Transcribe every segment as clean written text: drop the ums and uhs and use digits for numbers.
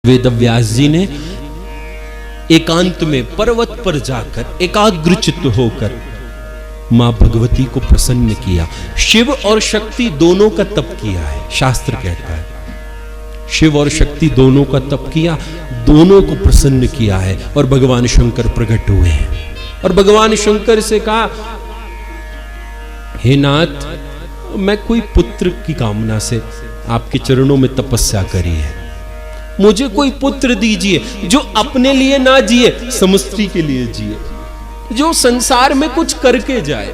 वेदव्यास जी ने एकांत में पर्वत पर जाकर एकाग्रचित्त होकर मां भगवती को प्रसन्न किया। शिव और शक्ति दोनों का तप किया है, शास्त्र कहता है। शिव और शक्ति दोनों का तप किया, दोनों को प्रसन्न किया है और भगवान शंकर प्रकट हुए हैं और भगवान शंकर से कहा, हे नाथ, मैं कोई पुत्र की कामना से आपके चरणों में तपस्या करी है, मुझे कोई पुत्र दीजिए जो अपने लिए ना जिए, समष्टि के लिए जिए, जो संसार में कुछ करके जाए।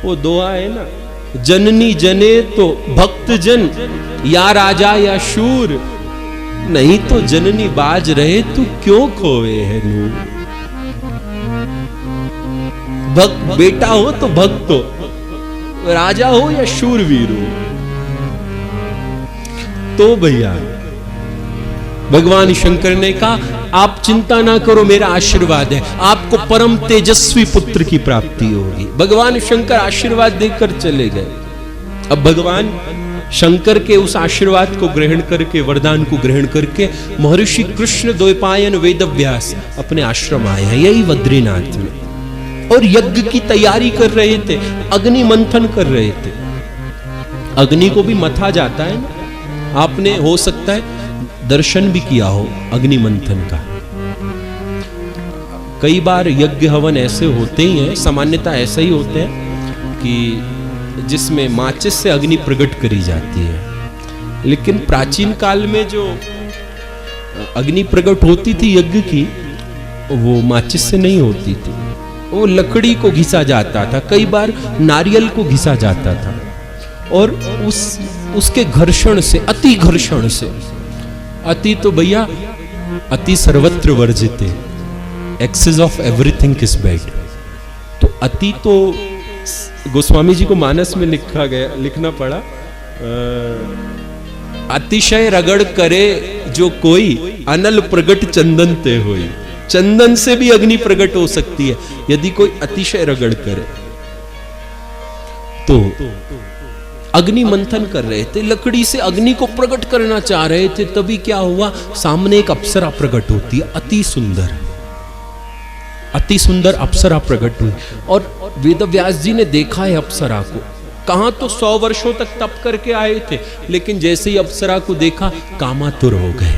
वो दुआ है ना, जननी जने तो भक्त जन, या राजा या शूर, नहीं तो जननी बाज रहे तू क्यों खोए है नूर। भक्त बेटा हो तो भक्त हो, राजा हो या शूरवीर हो। तो भैया भगवान शंकर ने कहा, आप चिंता ना करो, मेरा आशीर्वाद है, आपको परम तेजस्वी पुत्र की प्राप्ति होगी। भगवान शंकर आशीर्वाद देकर चले गए। अब भगवान शंकर के उस आशीर्वाद को ग्रहण करके, वरदान को ग्रहण करके, महर्षि कृष्ण द्वैपायन वेदव्यास अपने आश्रम आए हैं, यही बद्रीनाथ में, और यज्ञ की तैयारी कर रहे थे, अग्नि मंथन कर रहे थे। अग्नि को भी मथा जाता है ना, आपने हो सकता है दर्शन भी किया हो अग्नि मंथन का। कई बार यज्ञ हवन ऐसे होते ही हैं, सामान्यता ऐसा ही होते हैं कि जिसमें माचिस से अग्नि प्रकट करी जाती है। लेकिन प्राचीन काल में जो अग्नि प्रकट होती थी यज्ञ की, वो माचिस से नहीं होती थी, वो लकड़ी को घिसा जाता था, कई बार नारियल को घिसा जाता था, और उसके घर्षण से, अति घर्षण से, अति तो भैया अति सर्वत्र वर्जित है, excess of everything is bad. तो अति तो गोस्वामी जी को मानस में लिखना पड़ा, अतिशय रगड़ करे जो कोई, अनल प्रगट चंदन ते होई। चंदन से भी अग्नि प्रकट हो सकती है यदि कोई अतिशय रगड़ करे। तो अग्नि मंथन कर रहे थे, लकड़ी से अग्नि को प्रकट करना चाह रहे थे, तभी क्या हुआ, सामने एक अप्सरा प्रकट होती है, अति सुंदर अप्सरा प्रकट हुई। और वेदव्यास जी ने देखा है अप्सरा को, कहां तो 100 वर्षों तक तप करके आए थे, लेकिन जैसे ही अप्सरा को देखा कामातुर हो गए।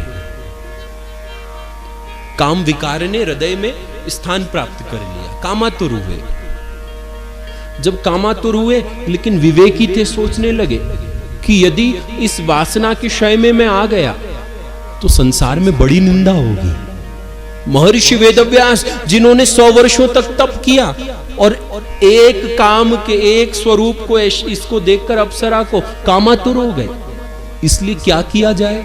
काम विकार ने हृदय में स्थान प्राप्त कर लिया, कामातुर हुए। जब कामातुर हुए, लेकिन विवेकी थे, सोचने लगे कि यदि इस वासना के क्षय में मैं आ गया तो संसार में बड़ी निंदा होगी। महर्षि वेदव्यास जिन्होंने 100 वर्षों तक तप किया और एक काम के एक स्वरूप को, इसको देखकर अप्सरा को कामातुर हो गए, इसलिए क्या किया जाए,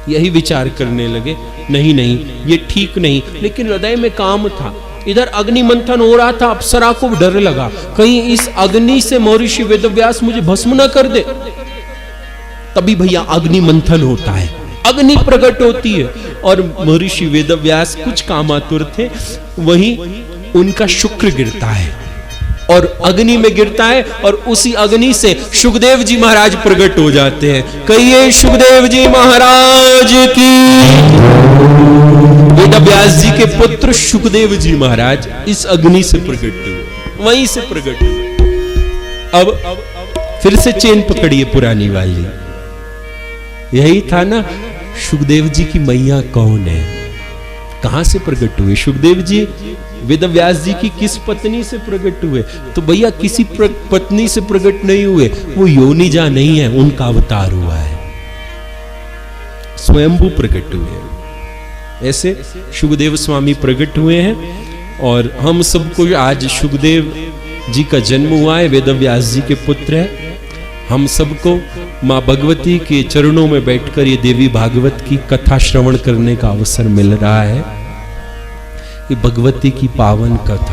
यही विचार करने लगे। नहीं, ये ठीक नहीं। लेकिन हृदय में काम था, इधर अग्नि मंथन हो रहा था, अप्सरा को डर लगा, कहीं इस अग्नि से महर्षि वेदव्यास मुझे भस्म न कर दे। तभी भैया अग्नि मंथन होता है, अग्नि प्रकट होती है, और महर्षि वेदव्यास कुछ कामातुर थे, वहीं उनका शुक्र गिरता है और अग्नि में गिरता है, और उसी अग्नि से सुखदेव जी महाराज प्रकट हो जाते हैं। कहिए सुखदेव जी महाराज की। वेदव्यास जी के पुत्र सुखदेव जी महाराज इस अग्नि से प्रकट हुए, वहीं से प्रकट हुए। अब फिर से चेन पकड़िए पुरानी वाली, यही था ना, सुखदेव जी की मैया कौन है, कहां से प्रकट हुए। सुखदेव जी वेदव्यास जी की किस पत्नी से प्रकट हुए, तो भैया किसी पत्नी से प्रकट नहीं हुए, वो योनिजा नहीं है, उनका अवतार हुआ है, स्वयंभू प्रकट हुए हैं। ऐसे सुखदेव स्वामी प्रकट हुए हैं, और हम सबको आज सुखदेव जी का जन्म हुआ है, वेदव्यास जी के पुत्र है। हम सबको मां भगवती के चरणों में बैठकर ये देवी भागवत की कथा श्रवण करने का अवसर मिल रहा है। ये भगवती की पावन कथा।